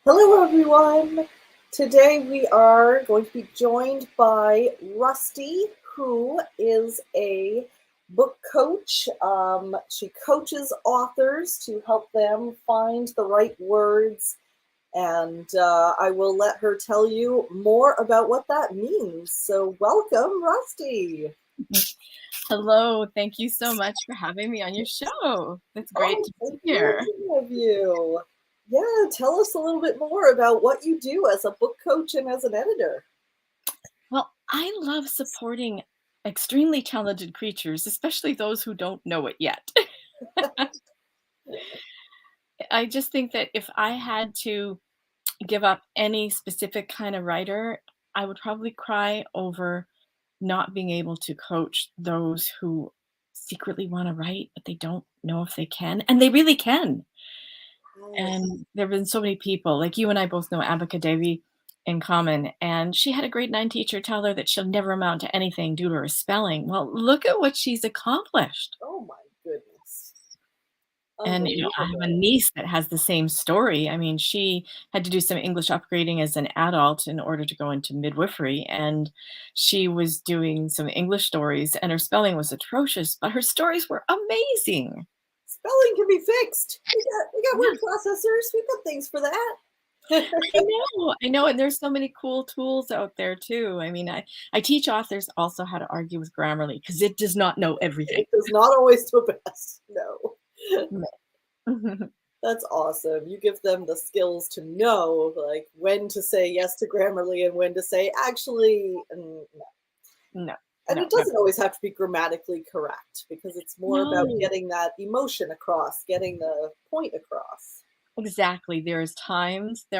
Hello, everyone. Today we are going to be joined by Rusti, who is a book coach. She coaches authors to help them find the right words, and I will let her tell you more about what that means. So, welcome, Rusti. Hello, thank you so much for having me on your show. It's great Oh, to be thank here. you, of you. Yeah, tell us a little bit more about what you do as a book coach and as an editor. Well, I love supporting extremely talented creatures, especially those who don't know it yet. I just think that if I had to give up any specific kind of writer, I would probably cry over not being able to coach those who secretly want to write, but they don't know if they can, and they really can. Yes. And there have been so many people, like you and I both know Abika Devi in common, and she had a grade 9 teacher tell her that she'll never amount to anything due to her spelling. Well, look at what she's accomplished. Oh my goodness. And, I have a Unbelievable. niece that has the same story. I mean, she had to do some English upgrading as an adult in order to go into midwifery, and she was doing some English stories, and her spelling was atrocious, but her stories were amazing. Spelling can be fixed. We got Yeah. word processors. We've got things for that. I know, and there's so many cool tools out there too. I mean, I teach authors also how to argue with Grammarly because it does not know everything. It does not always do best. No. No. That's awesome. You give them the skills to know, like, when to say yes to Grammarly and when to say actually, no. No, And no, it no, doesn't always have to be grammatically correct because it's more about no. getting that emotion across, getting the point across. Exactly. There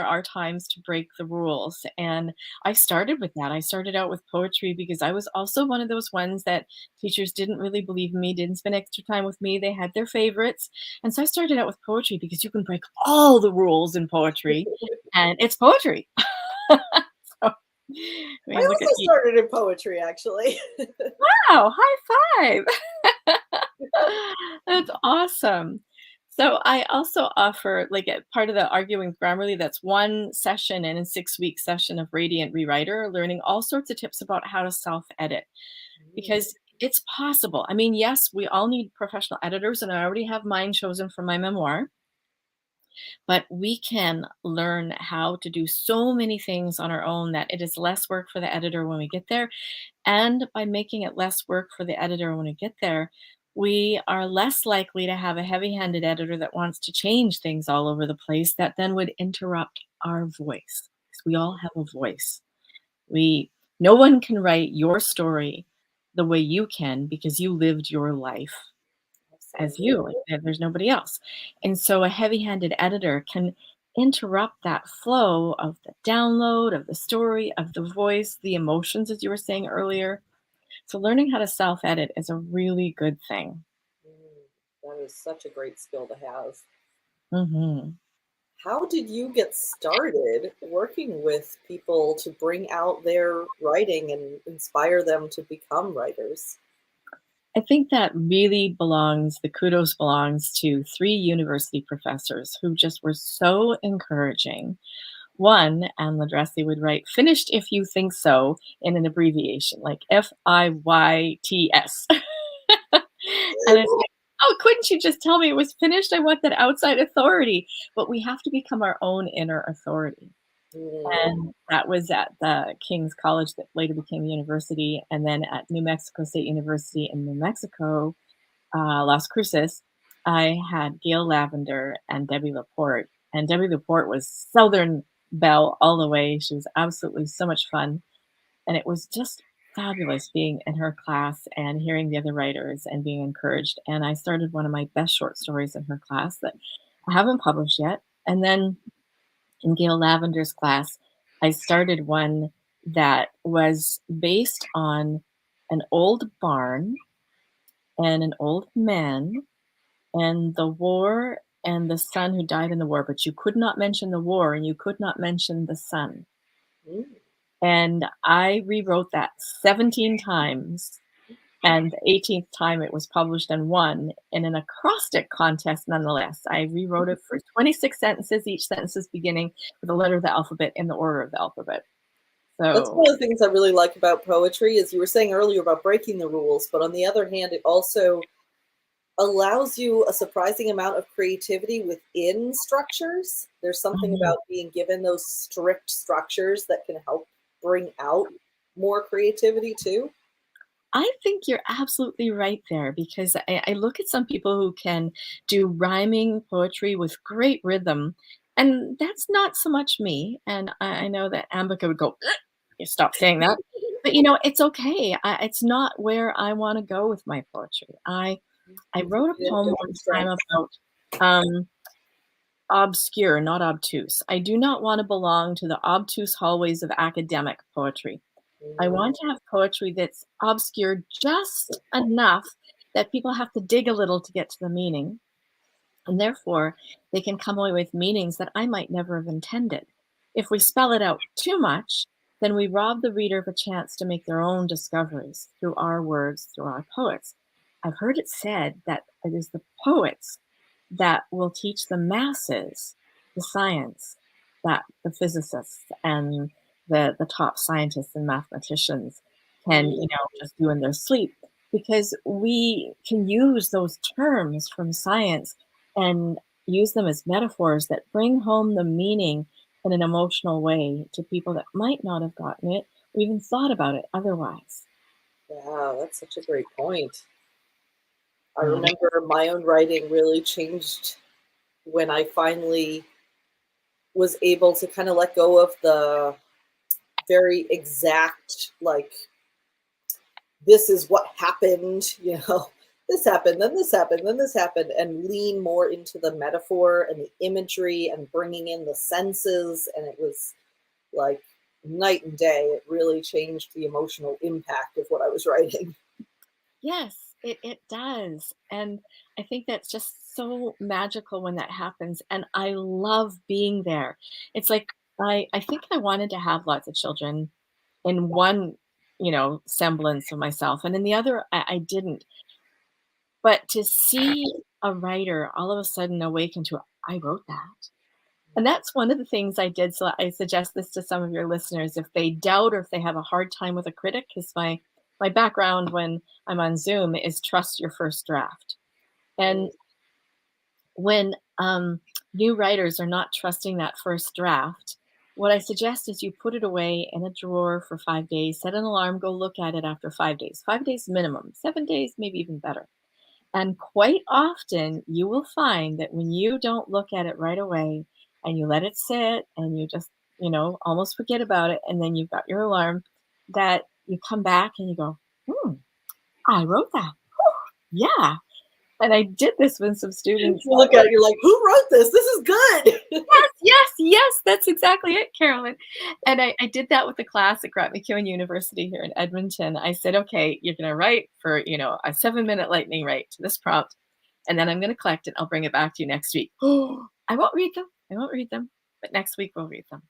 are times to break the rules. And I started with that. I started out with poetry because I was also one of those ones that teachers didn't really believe in me, didn't spend extra time with me. They had their favorites. And so I started out with poetry because you can break all the rules in poetry and it's poetry. So, I I mean, look at also you. started in poetry, actually. Wow, high five. That's awesome. So I also offer, like, a part of the Arguing with Grammarly, that's one session in a 6-week session of Radiant Rewriter, learning all sorts of tips about how to self-edit because it's possible. I mean, yes, we all need professional editors, and I already have mine chosen for my memoir, but we can learn how to do so many things on our own that it is less work for the editor when we get there. And by making it less work for the editor when we get there, we are less likely to have a heavy handed editor that wants to change things all over the place that then would interrupt our voice. 'Cause we all have a voice. We No one can write your story the way you can because you lived your life as you. Absolutely. Like, there's nobody else. And so a heavy-handed editor can interrupt that flow of the download, of the story, of the voice, the emotions, as you were saying earlier. So learning how to self-edit is a really good thing. That is such a great skill to have. Mhm. How did you get started working with people to bring out their writing and inspire them to become writers? I think that really the kudos belongs to 3 university professors who just were so encouraging. One, Anne Ladrassi would write, "Finished if you think so," in an abbreviation, like FIYTS. And it's like, "Oh, couldn't you just tell me it was finished? I want that outside authority." But we have to become our own inner authority. Mm, And that was at the King's College that later became university, and then at New Mexico State University in New Mexico, Las Cruces, I had Gail Lavender and Debbie Laporte, and Debbie Laporte was Southern Belle all the way. She was absolutely so much fun, and it was just fabulous being in her class and hearing the other writers and being encouraged. And I started one of my best short stories in her class that I haven't published yet. And then in Gail Lavender's class, I started one that was based on an old barn and an old man and the war and the son who died in the war, but you could not mention the war and you could not mention the son. mm. And I rewrote that 17 times And the 18th time it was published and won in an acrostic contest nonetheless. I rewrote it for 26 sentences, each sentence is beginning with a letter of the alphabet in the order of the alphabet. That's So one of the things I really like about poetry is you were saying earlier about breaking the rules, but on the other hand, it also allows you a surprising amount of creativity within structures. There's something mhm. about being given those strict structures that can help bring out more creativity too. I think you're absolutely right there because I look at some people who can do rhyming poetry with great rhythm, and that's not so much me. And I know that Ambika would go, "Ugh, you stop saying that." But it's okay. It's not where I want to go with my poetry. I wrote a poem Different one time strengths. about obscure, not obtuse. I do not want to belong to the obtuse hallways of academic poetry. I Mm, want to have poetry that's obscure just enough that people have to dig a little to get to the meaning, and therefore they can come away with meanings that I might never have intended. If we spell it out too much, then we rob the reader of a chance to make their own discoveries through our words, through our poets. I've heard it said that it is the poets that will teach the masses the science that the physicists and the top scientists and mathematicians can, mm, just do in their sleep. Because we can use those terms from science and use them as metaphors that bring home the meaning in an emotional way to people that might not have gotten it or even thought about it otherwise. wow, that's such a great point. I Mm. remember my own writing really changed when I finally was able to kind of let go of the very exact, like, this is what happened, this happened, then this happened, then this happened, and lean more into the metaphor and the imagery and bringing in the senses. And it was like night and day. It really changed the emotional impact of what I was writing. Yes, it does. And I think that's just so magical when that happens. And I love being there. It's like I think I wanted to have lots of children in one, semblance of myself. And in the other, I didn't. But to see a writer all of a sudden awaken to, I wrote that. And that's one of the things I did. So I suggest this to some of your listeners if they doubt or if they have a hard time with a critic, because my background when I'm on Zoom is trust your first draft. And when new writers are not trusting that first draft, what I suggest is you put it away in a drawer for 5 days, set an alarm, go look at it after 5 days, 5 days minimum, 7 days, maybe even better. And quite often, you will find that when you don't look at it right away and you let it sit and you just, almost forget about it, and then you've got your alarm, that you come back and you go, I wrote that. Yeah. And I did this with some You students. look at it, you're like, who wrote this? This is good. Yes, yes, yes, that's exactly it, Carolyn. And I did that with the class at Grant McEwen University here in Edmonton. I said, okay, you're going to write for, a 7-minute lightning rate to this prompt, and then I'm going to collect it. I'll bring it back to you next week. Oh, I won't read them. I won't read them. But next week we'll read them.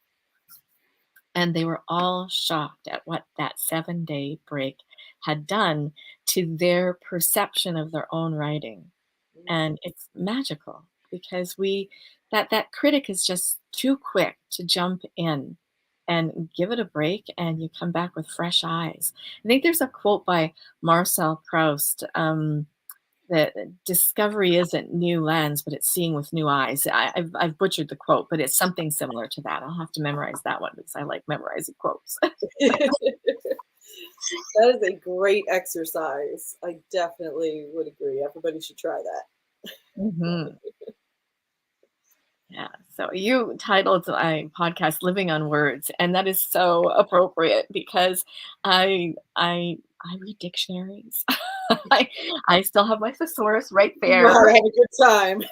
And they were all shocked at what that 7-day break had done to their perception of their own writing. And it's magical because that critic is just too quick to jump in and give it a break, and you come back with fresh eyes. I think there's a quote by Marcel Proust, that discovery isn't new lens, but it's seeing with new eyes. I've butchered the quote, but it's something similar to that. I'll have to memorize that one because I like memorizing quotes. That is a great exercise. I definitely would agree. Everybody should try that. Mhm. Yeah. So you titled my podcast "Living on Words," and that is so appropriate because I read dictionaries. I I still have my thesaurus right You know there. how to have a good time.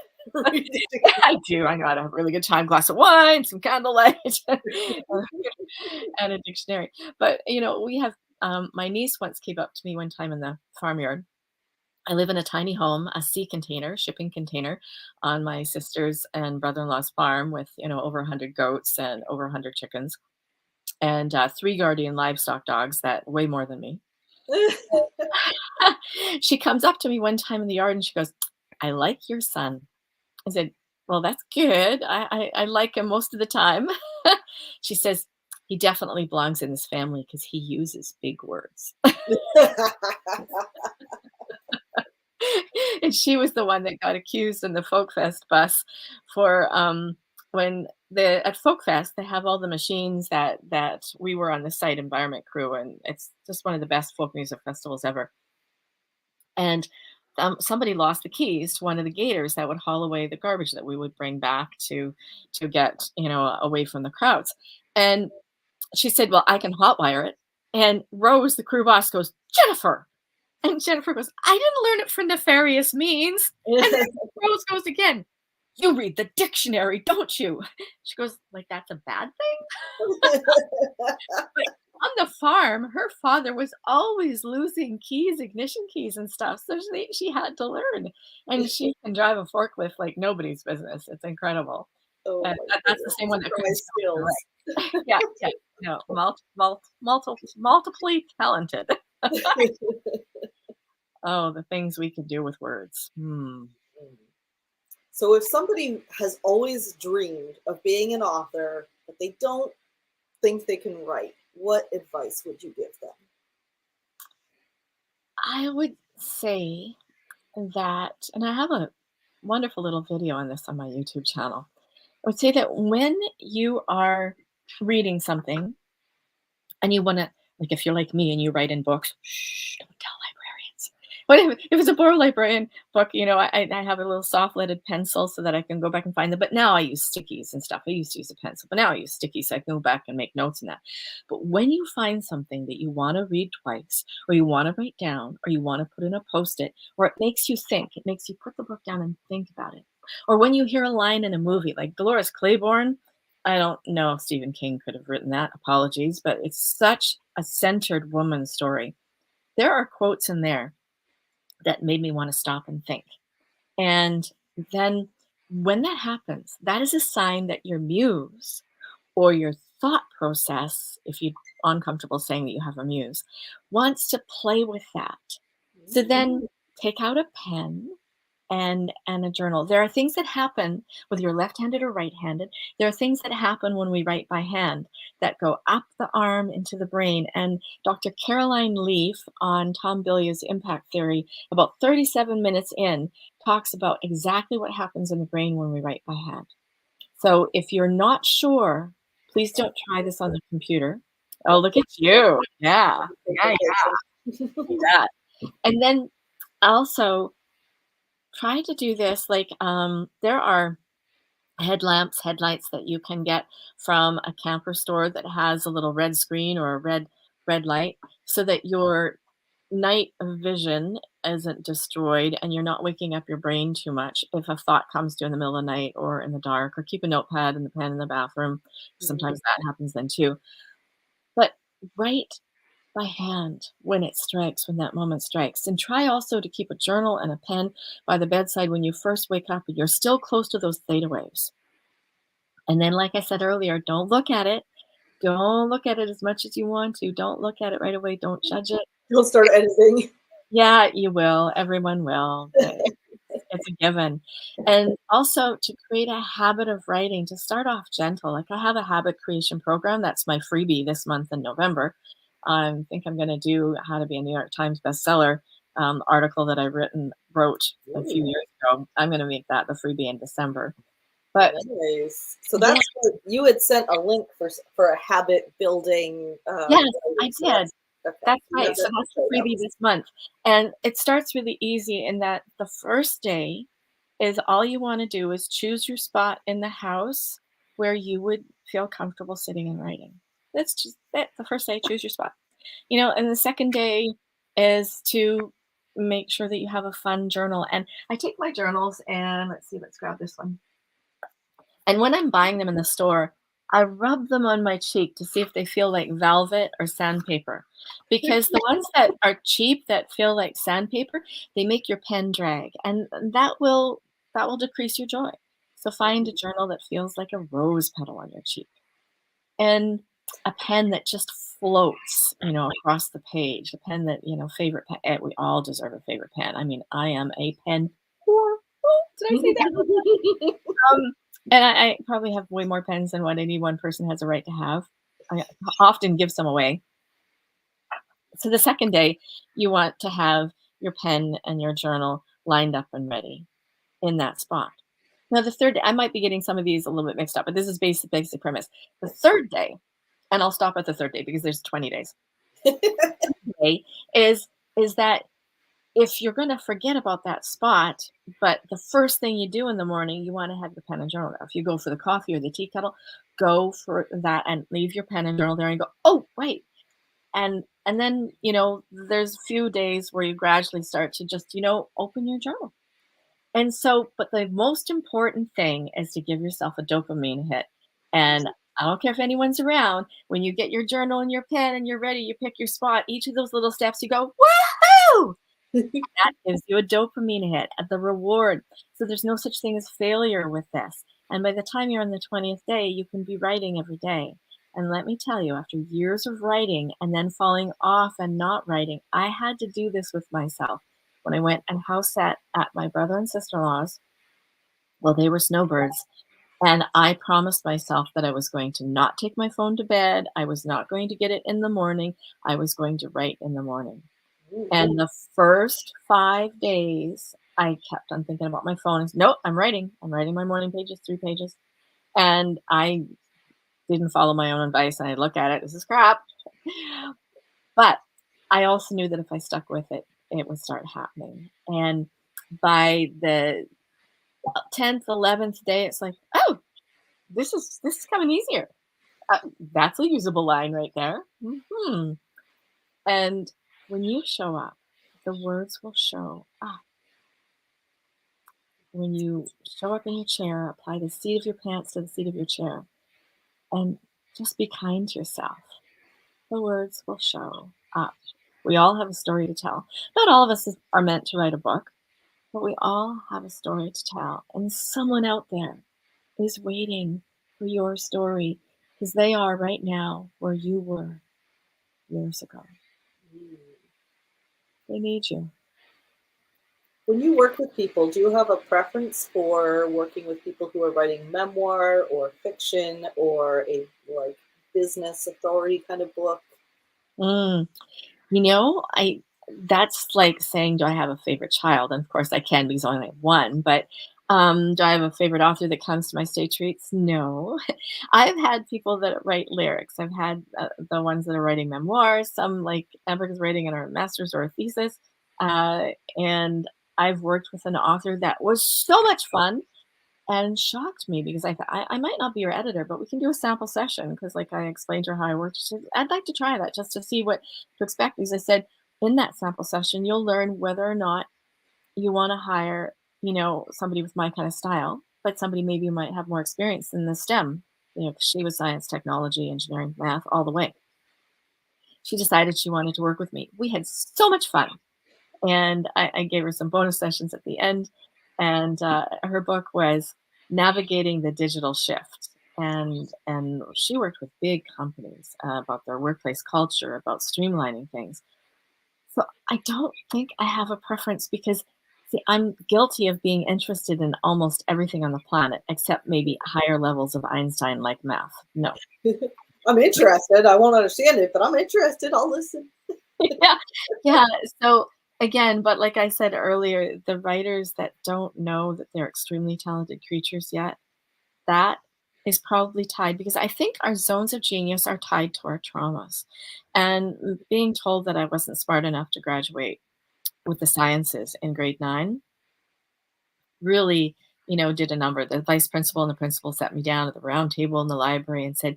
I do. I know how to have a really good time, glass of wine, some candlelight, and a dictionary. But we have my niece once came up to me one time in the farmyard. I live in a tiny home, a sea container, shipping container, on my sister's and brother-in-law's farm with, over 100 goats and over 100 chickens and 3 guardian livestock dogs that weigh more than me. She comes up to me one time in the yard and she goes, "I like your son." I said, "Well, that's good. I like him most of the time." She says, "He definitely belongs in this family because he uses big words." And she was the one that got accused in the Folk Fest bus for, when the at Folk Fest, they have all the machines that we were on the site environment crew, and it's just one of the best folk music festivals ever. And somebody lost the keys to one of the gators that would haul away the garbage that we would bring back to get away from the crowds. And she said, "Well, I can hotwire it." And Rose, the crew boss, goes, "Jennifer." And Jennifer goes, "I didn't learn it for nefarious means." And then Rose goes again, "You read the dictionary, don't you?" She goes, "Like that's a bad thing?" But on the farm, her father was always losing keys, ignition keys and stuff, so she had to learn, and she can drive a forklift like nobody's business. It's incredible. Oh my That's the goodness. same one that couldn't Surprise spell her skills. right. Yeah, yeah, no, multiply talented. Oh, the things we could do with words. Hmm. So if somebody has always dreamed of being an author, but they don't think they can write, what advice would you give them? I would say that, and I have a wonderful little video on this on my YouTube channel. I would say that when you are reading something and you want to, like, if you're like me and you write in books, shh, don't tell librarians. But if it's a Borrow Librarian book, I have a little soft leaded pencil so that I can go back and find them. But now I use stickies and stuff. I used to use a pencil, but now I use stickies so I can go back and make notes in that. But when you find something that you want to read twice, or you want to write down, or you want to put in a post it, or it makes you think, it makes you put the book down and think about it. Or when you hear a line in a movie, like Dolores Claiborne, I don't know if Stephen King could have written that, apologies, but it's such a centered woman story. There are quotes in there that made me wanna stop and think. And then when that happens, that is a sign that your muse or your thought process, if you're uncomfortable saying that you have a muse, wants to play with that. So then take out a pen and a journal. There are things that happen whether you're left-handed or right-handed. There are things that happen when we write by hand that go up the arm into the brain. And Dr. Caroline Leaf on Tom Bilyeu's impact theory, about 37 minutes in, talks about exactly what happens in the brain when we write by hand. So if you're not sure, please don't try this on the computer. Oh, look at you. Yeah. Yeah, yeah. And then also try to do this, like, there are headlights that you can get from a camper store that has a little red screen or a red light so that your night vision isn't destroyed and you're not waking up your brain too much if a thought comes to you in the middle of the night or in the dark, or keep a notepad and the pen in the bathroom. Mhm. Sometimes that happens then too. But write by hand when it strikes, when that moment strikes. And try also to keep a journal and a pen by the bedside when you first wake up and you're still close to those theta waves. And then, like I said earlier, don't look at it. Don't look at it as much as you want to. Don't look at it right away. Don't judge it. You'll start editing. Yeah, you will. Everyone will. It's a given. And also to create a habit of writing, to start off gentle. Like I have a habit creation program. That's my freebie this month in November. I think I'm going to do how to be a New York Times bestseller article that wrote a few Ooh, years ago. I'm going to make that the freebie in December. But nice. So yeah, that's what you had sent a link for a habit building. yes, I So did. that's okay. That's You right. have So that in the that's the show freebie notes. this month. And it starts really easy in that the first day is all you want to do is choose your spot in the house where you would feel comfortable sitting and writing. That's just it. The first day, choose your spot. And the second day is to make sure that you have a fun journal. And I take my journals and let's see, let's grab this one. And when I'm buying them in the store, I rub them on my cheek to see if they feel like velvet or sandpaper. Because the ones that are cheap that feel like sandpaper, they make your pen drag, and that will decrease your joy. So find a journal that feels like a rose petal on your cheek. And a pen that just floats, across the page. A pen that, favorite pen. We all deserve a favorite pen. I mean, I am a pen whore. Oh, did I say that? And I probably have way more pens than what any one person has a right to have. I often give some away. So the second day, you want to have your pen and your journal lined up and ready in that spot. Now, the third day, I might be getting some of these a little bit mixed up, but this is basic premise. The third day, and I'll stop at the third day because there's 20 days. Day is that if you're going to forget about that spot, but the first thing you do in the morning, you want to have your pen and journal there. If you go for the coffee or the tea kettle, go for that and leave your pen and journal there and go, oh, wait. And then, there's a few days where you gradually start to just, open your journal. And so, but the most important thing is to give yourself a dopamine hit. And I don't care if anyone's around, when you get your journal and your pen and you're ready, you pick your spot, each of those little steps, you go, woohoo! That gives you a dopamine hit at the reward. So there's no such thing as failure with this. And by the time you're on the 20th day, you can be writing every day. And let me tell you, after years of writing and then falling off and not writing, I had to do this with myself. When I went and house sat at my brother and sister-in-law's, well, they were snowbirds. And I promised myself that I was going to not take my phone to bed. I was not going to get it in the morning. I was going to write in the morning. And the first 5 days, I kept on thinking about my phone. Nope, I'm writing. I'm writing my morning pages, 3 pages. And I didn't follow my own advice. And I look at it, this is crap. But I also knew that if I stuck with it, it would start happening. And by the 10th, 11th day, it's like, oh, this is coming easier. That's a usable line right there. Mm-hmm. And when you show up, the words will show up. When you show up in your chair, apply the seat of your pants to the seat of your chair, and just be kind to yourself. The words will show up. We all have a story to tell. Not all of us are meant to write a book, but we all have a story to tell. And someone out there is waiting for your story because they are right now where you were years ago. They need you. When you work with people, do you have a preference for working with people who are writing memoir or fiction or a business authority kind of book? That's like saying, do I have a favorite child? And of course I can because I only have one, but do I have a favorite author that comes to my stage treats? No. I've had people that write lyrics. I've had the ones that are writing memoirs, some like Amber's writing in her master's or a thesis. And I've worked with an author that was so much fun and shocked me because I thought I might not be your editor, but we can do a sample session because like I explained to her how I worked. She said, I'd like to try that just to see what to expect. Because I said, in that sample session, you'll learn whether or not you want to hire, somebody with my kind of style, but somebody maybe who might have more experience in the STEM. 'Cause she was science, technology, engineering, math, all the way. She decided she wanted to work with me. We had so much fun. And I gave her some bonus sessions at the end. And her book was Navigating the Digital Shift. And she worked with big companies about their workplace culture, about streamlining things. So I don't think I have a preference because, see, I'm guilty of being interested in almost everything on the planet, except maybe higher levels of Einstein-like math. No. I'm interested. I won't understand it, but I'm interested. I'll listen. Yeah. So again, but like I said earlier, the writers that don't know that they're extremely talented creatures yet, that is probably tied because I think our zones of genius are tied to our traumas. And being told that I wasn't smart enough to graduate with the sciences in grade 9 really, did a number. The vice principal and the principal sat me down at the round table in the library and said,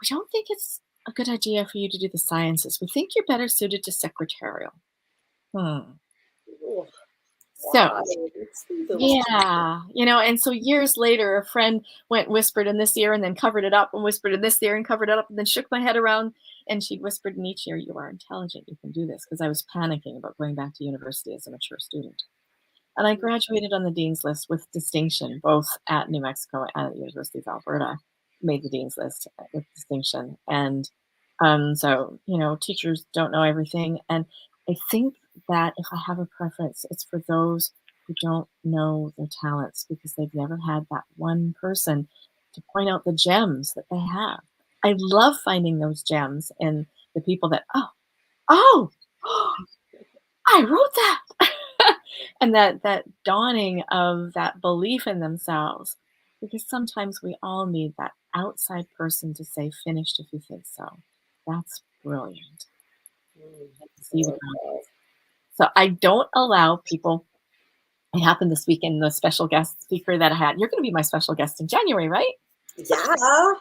we don't think it's a good idea for you to do the sciences. We think you're better suited to secretarial. Oh, So, yeah. and so years later, a friend went whispered in this ear and then covered it up and whispered in this ear and covered it up and then shook my head around. And she whispered in each ear, you are intelligent. You can do this. Because I was panicking about going back to university as a mature student. And I graduated on the dean's list with distinction, both at New Mexico and at the University of Alberta. made the dean's list with distinction. And so, teachers don't know everything. And I think that if I have a preference, it's for those who don't know their talents because they've never had that one person to point out the gems that they have. I love finding those gems in the people that, oh, I wrote that. And that dawning of that belief in themselves, because sometimes we all need that outside person to say, finished if you think so. That's brilliant. To I see the love that. So I don't allow people. It happened this weekend, the special guest speaker that I had. You're going to be my special guest in January, right? Yeah.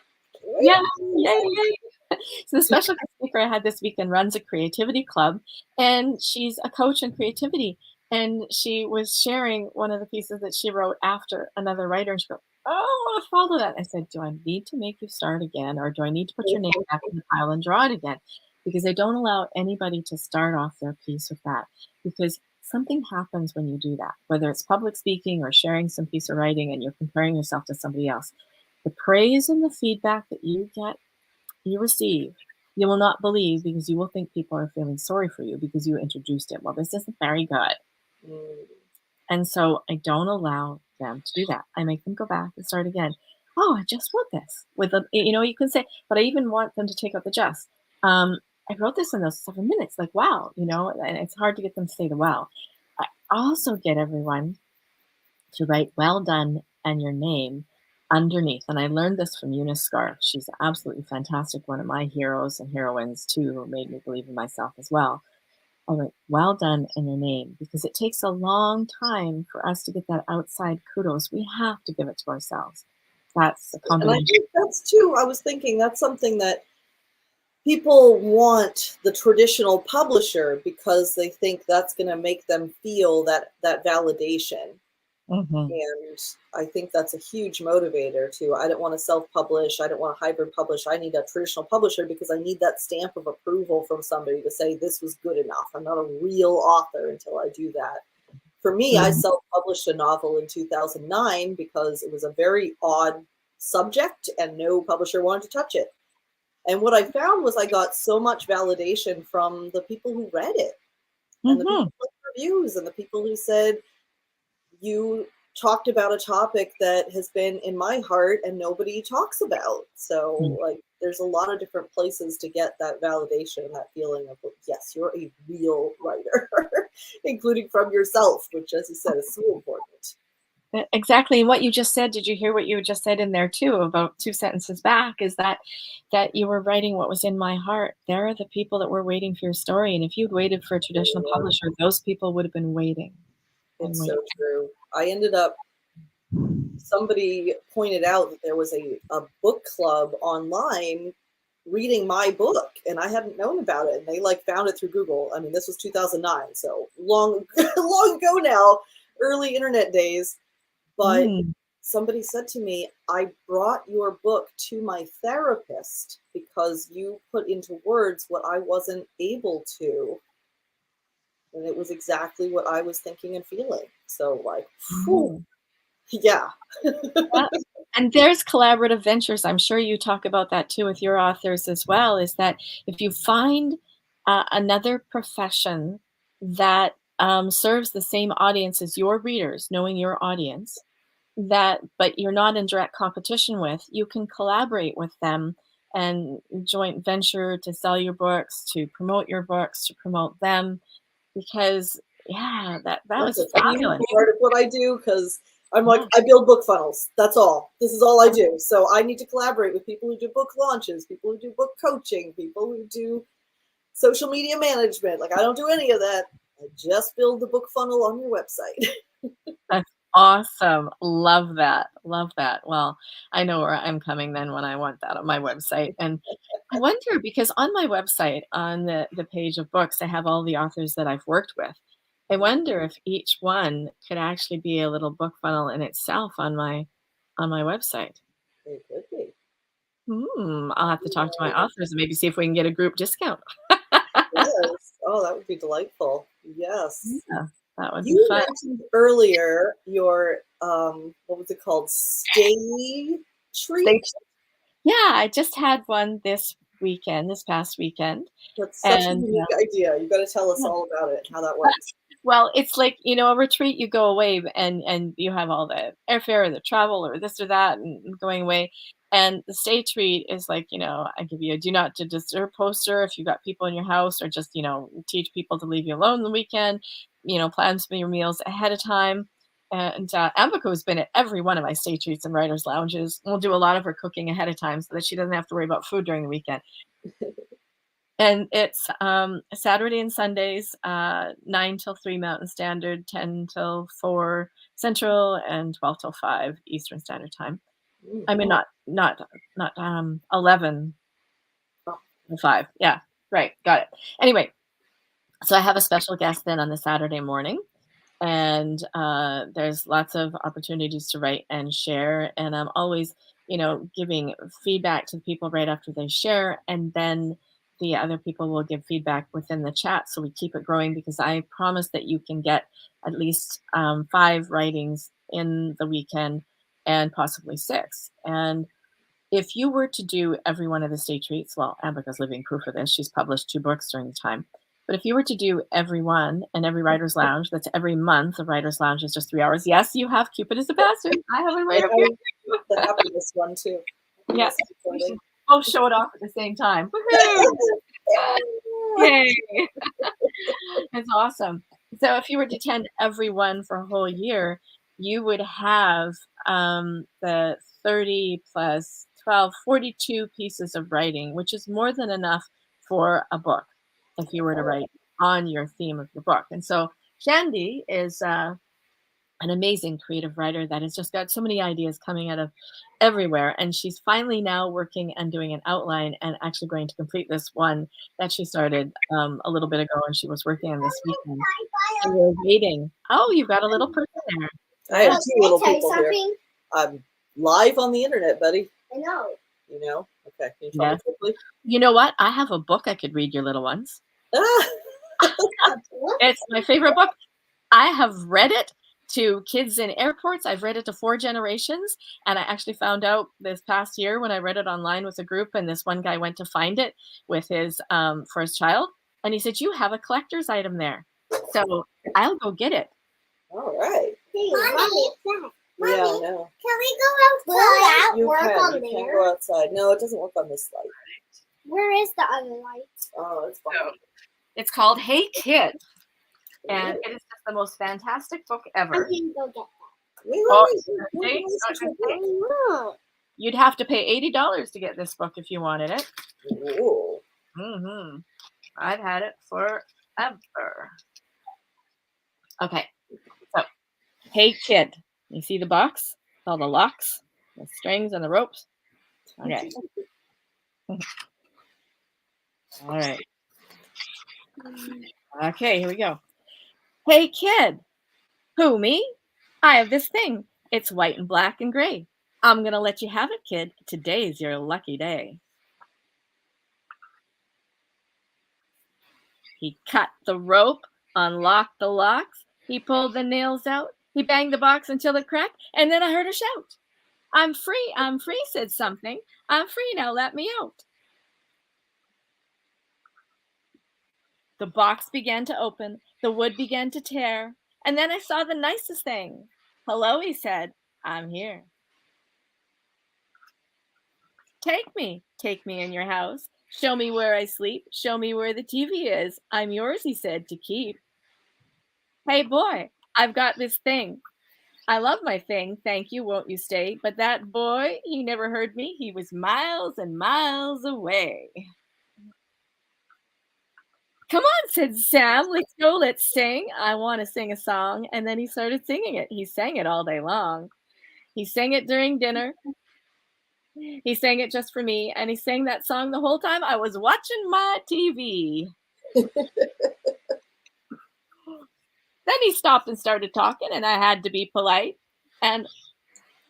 Yeah, yay, yay. So the special guest speaker I had this weekend runs a creativity club, and she's a coach in creativity. And she was sharing one of the pieces that she wrote after another writer, and she goes, "Oh, I want to follow that." I said, "Do I need to make you start again, or do I need to put your name back in the pile and draw it again?" Because I don't allow anybody to start off their piece with that, because something happens when you do that, whether it's public speaking or sharing some piece of writing and you're comparing yourself to somebody else. The praise and the feedback that you receive, you will not believe, because you will think people are feeling sorry for you because you introduced it. Well, this isn't very good. Mm. And so I don't allow them to do that. I make them go back and start again. Oh, I just wrote this with you can say, but I even want them to take out the just. I wrote this in those 7 minutes. Like, wow, and it's hard to get them to say the wow. I also get everyone to write well done and your name underneath. And I learned this from Eunice Scarf. She's absolutely fantastic. One of my heroes and heroines too, who made me believe in myself as well. I write well done and your name, because it takes a long time for us to get that outside kudos. We have to give it to ourselves. That's a And I combination. think that's too, I was thinking that's something that people want the traditional publisher because they think that's going to make them feel that validation. Mm-hmm. And I think that's a huge motivator too. I don't want to self-publish. I don't want to hybrid publish. I need a traditional publisher because I need that stamp of approval from somebody to say this was good enough. I'm not a real author until I do that. For me, I Mm-hmm. self-published a novel in 2009 because it was a very odd subject and no publisher wanted to touch it. And what I found was I got so much validation from the people who read it and the people Mm-hmm. who left reviews and the people who said, you talked about a topic that has been in my heart and nobody talks about. So like there's a lot of different places to get that validation and that feeling of, yes, you're a real writer, including from yourself, which, as you said, is so important. Exactly. And what you just said, did you hear what you just said in there too, about two sentences back, is that you were writing what was in my heart. There are the people that were waiting for your story. And if you'd waited for a traditional publisher, those people would have been waiting and It's waiting. so true. I ended up, somebody pointed out that there was a book club online reading my book and I hadn't known about it, and they like found it through Google. I mean, this was 2009, so long long ago now, early internet days. But Mm. somebody said to me, I brought your book to my therapist because you put into words what I wasn't able to, and it was exactly what I was thinking and feeling. So like, whew, Mm. yeah. Yeah. And there's collaborative ventures. I'm sure you talk about that too with your authors as well, is that if you find another profession that serves the same audience as your readers, knowing your audience, but you're not in direct competition with, you can collaborate with them and joint venture to sell your books, to promote your books, to promote them, because yeah, that That's was a huge fabulous. part of what I do because I'm like, Yeah. I build book funnels. That's all. This is all I do. So I need to collaborate with people who do book launches, people who do book coaching, people who do social media management. Like, I don't do any of that. I just build the book funnel on your website. That's awesome. Love that. Love that. Well, I know where I'm coming then when I want that on my website. And I wonder, because on my website, on the page of books, I have all the authors that I've worked with. I wonder if each one could actually be a little book funnel in itself on my website. It could be. I'll have to talk to my authors and maybe see if we can get a group discount. Yes. Oh, that would be delightful. Yes. Yeah, that would be You fun. mentioned earlier your what was it called? Stay Stay treat? Yeah, I just had one this past weekend. That's such a And unique idea. You got to tell us yeah. all about it, how that works. Well, it's like, a retreat, you go away and you have all the airfare or the travel or this or that and going away. And the stay treat is like, I give you a do not to disturb poster if you've got people in your house, or just, teach people to leave you alone the weekend, plan some of your meals ahead of time. And Ambiko has been at every one of my stay treats and writers' lounges. We'll do a lot of her cooking ahead of time so that she doesn't have to worry about food during the weekend. And it's Saturday and Sundays, 9 till 3 Mountain Standard, 10 till 4 Central, and 12 till 5 Eastern Standard Time. Mm. I mean, not 11 Oh, till 5. Yeah, right. Got it. Anyway, so I have a special guest then on the Saturday morning, and there's lots of opportunities to write and share. And I'm always, giving feedback to the people right after they share, and then the other people will give feedback within the chat, so we keep it growing, because I promise that you can get at least 5 writings in the weekend, and possibly 6. And if you were to do every one of the state treats, well, Ambika's living proof of this. She's published 2 books during the time. But if you were to do every one and every writer's lounge, that's every month. The writer's lounge is just 3 hours. Yes, you have Cupid as a bastard. I have it right I here. have the happiness one too. Yes, we should both show it off at the same time. Yeah. Yay! It's awesome. So if you were to attend every one for a whole year, you would have the 30 plus 12, 42 pieces of writing, which is more than enough for a book if you were to write on your theme of your book. And so Shandy is an amazing creative writer that has just got so many ideas coming out of everywhere. And she's finally now working and doing an outline, and actually going to complete this one that she started a little bit ago, and she was working on this weekend. And we're waiting. Oh, you've got a little person there. I have 2 little people here. I'm live on the internet, buddy. I know. You know? Okay. Can you tell me quickly? You know what? I have a book I could read your little ones. Ah! It's my favorite book. I have read it to kids in airports. I've read it to 4 generations. And I actually found out this past year when I read it online with a group, and this one guy went to find it with his first child. And he said, "You have a collector's item there." So I'll go get it. All right. Hey, Yeah, no. can we go outside? You Work can. on You there. can't go outside. No, it doesn't work on this light. Where is the other light? Oh, it's fine. It's called Hey Kid. And it is just the most fantastic book I ever. can go get that. You'd have to pay $80 to get this book if you wanted it. Ooh. Mm-hmm. I've had it forever. Okay, so Hey Kid. You see the box? All the locks, the strings, and the ropes. Okay. All right. Okay, here we go. Hey kid. Who, me? I have this thing. It's white and black and gray. I'm gonna let you have it, kid. Today's your lucky day. He cut the rope, unlocked the locks, he pulled the nails out, he banged the box until it cracked, and then I heard a shout. I'm free, said something. I'm free now, let me out. The box began to open, the wood began to tear, and then I saw the nicest thing. Hello, he said, I'm here. Take me in your house. Show me where I sleep. Show me where the TV is. I'm yours, he said, to keep. Hey, boy, I've got this thing. I love my thing. Thank you. Won't you stay? But that boy, he never heard me. He was miles and miles away. Come on, said Sam. Let's go. Let's sing. I want to sing a song. And then he started singing it. He sang it all day long. He sang it during dinner. He sang it just for me, and he sang that song the whole time I was watching my TV. Then he stopped and started talking, and I had to be polite. And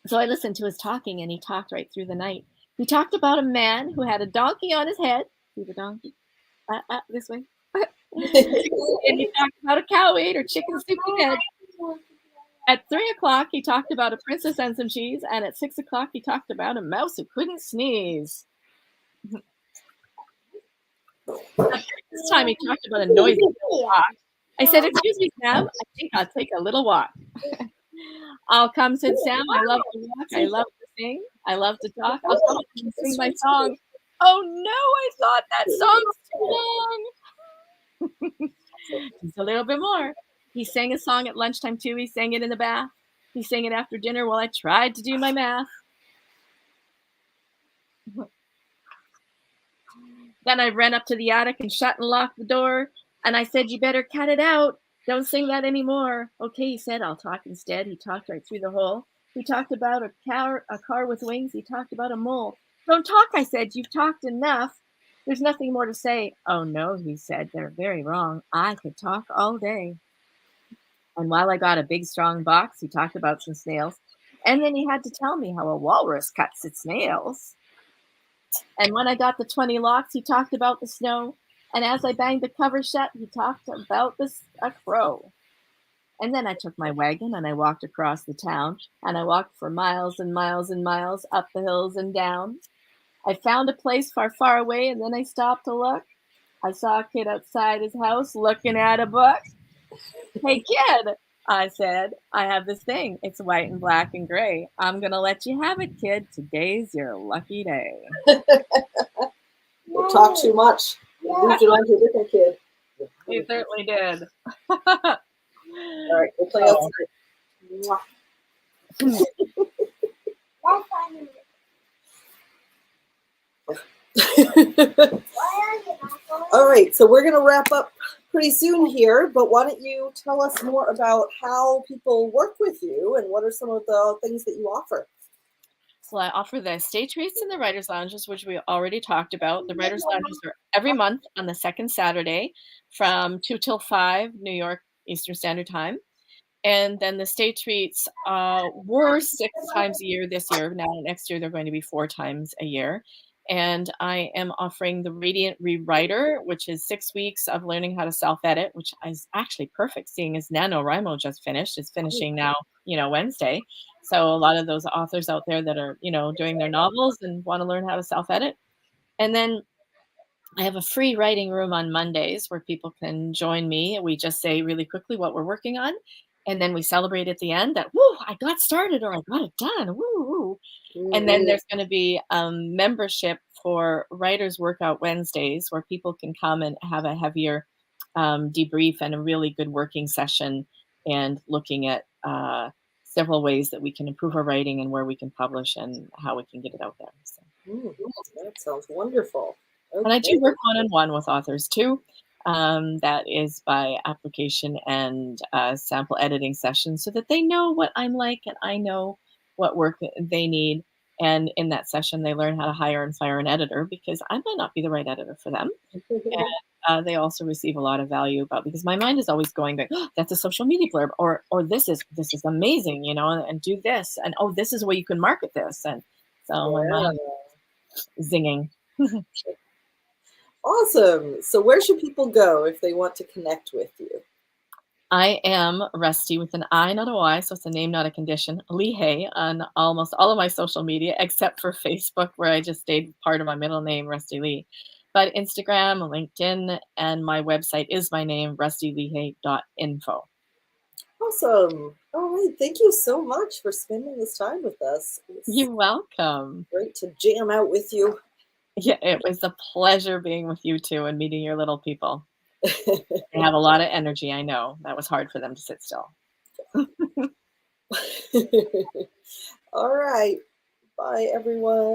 so I listened to his talking, and he talked right through the night. He talked about a man who had a donkey on his head. See the donkey? This way. And he talked about a cow ate or chicken soup in bed. At 3 o'clock, he talked about a princess and some cheese, and at 6 o'clock, he talked about a mouse who couldn't sneeze. This time, he talked about a noisy walk. I said, "Excuse me, Sam, I think I'll take a little walk." "I'll come," said Sam. "I love to walk. I love to sing. I love to talk. I'll come and sing my song." "Oh no, I thought that song's too long." Just a little bit more. He sang a song at lunchtime too. He sang it in the bath. He sang it after dinner while I tried to do my math. Then I ran up to the attic and shut and locked the door. And I said, "You better cut it out. Don't sing that anymore." "Okay," he said, "I'll talk instead." He talked right through the hole. He talked about a car with wings. He talked about a mole. "Don't talk," I said. "You've talked enough. There's nothing more to say." "Oh no," he said, "they're very wrong. I could talk all day." And while I got a big strong box, he talked about some snails. And then he had to tell me how a walrus cuts its nails. And when I got the 20 locks, he talked about the snow. And as I banged the cover shut, he talked about a crow. And then I took my wagon and I walked across the town. And I walked for miles and miles and miles up the hills and down. I found a place far, far away, and then I stopped to look. I saw a kid outside his house looking at a book. "Hey, kid," I said, "I have this thing. It's white and black and gray. I'm going to let you have it, kid. Today's your lucky day." Don't talk too much. Moved it on to a different kid. He certainly did. All right, we'll play outside. Mwah. All right, so we're going to wrap up pretty soon here, but why don't you tell us more about how people work with you and what are some of the things that you offer? So I offer the stay treats and the writers' lounges, which we already talked about. The writers' lounges are every month on the second Saturday from 2 till 5 New York Eastern Standard Time. And then the stay treats were 6 times a year this year. Now next year they're going to be 4 times a year. And I am offering the Radiant Rewriter, which is 6 weeks of learning how to self-edit, which is actually perfect, seeing as NaNoWriMo just finished. It's finishing now, Wednesday. So a lot of those authors out there that are, doing their novels and want to learn how to self-edit. And then I have a free writing room on Mondays where people can join me. We just say really quickly what we're working on. And then we celebrate at the end that, woo, I got started or I got it done. Woo, woo. And then there's going to be membership for Writers Workout Wednesdays where people can come and have a heavier debrief and a really good working session and looking at several ways that we can improve our writing and where we can publish and how we can get it out there. So. That sounds wonderful. Okay. And I do work one-on-one with authors too. That is by application and sample editing sessions so that they know what I'm like and I know what work they need. And in that session, they learn how to hire and fire an editor because I might not be the right editor for them. And they also receive a lot of value because my mind is always going, oh, that's a social media blurb, or this is amazing, and do this, and oh, this is where you can market this, and so my mind is zinging. Awesome. So where should people go if they want to connect with you? I am Rusti with an I, not a Y, so it's a name, not a condition. Lehay on almost all of my social media, except for Facebook, where I just stayed part of my middle name, Rusti Lee. But Instagram, LinkedIn, and my website is my name, rustilehay.info. Awesome. All right. Thank you so much for spending this time with us. You're welcome. Great to jam out with you. Yeah, it was a pleasure being with you two and meeting your little people. They have a lot of energy, I know. That was hard for them to sit still. All right. Bye, everyone.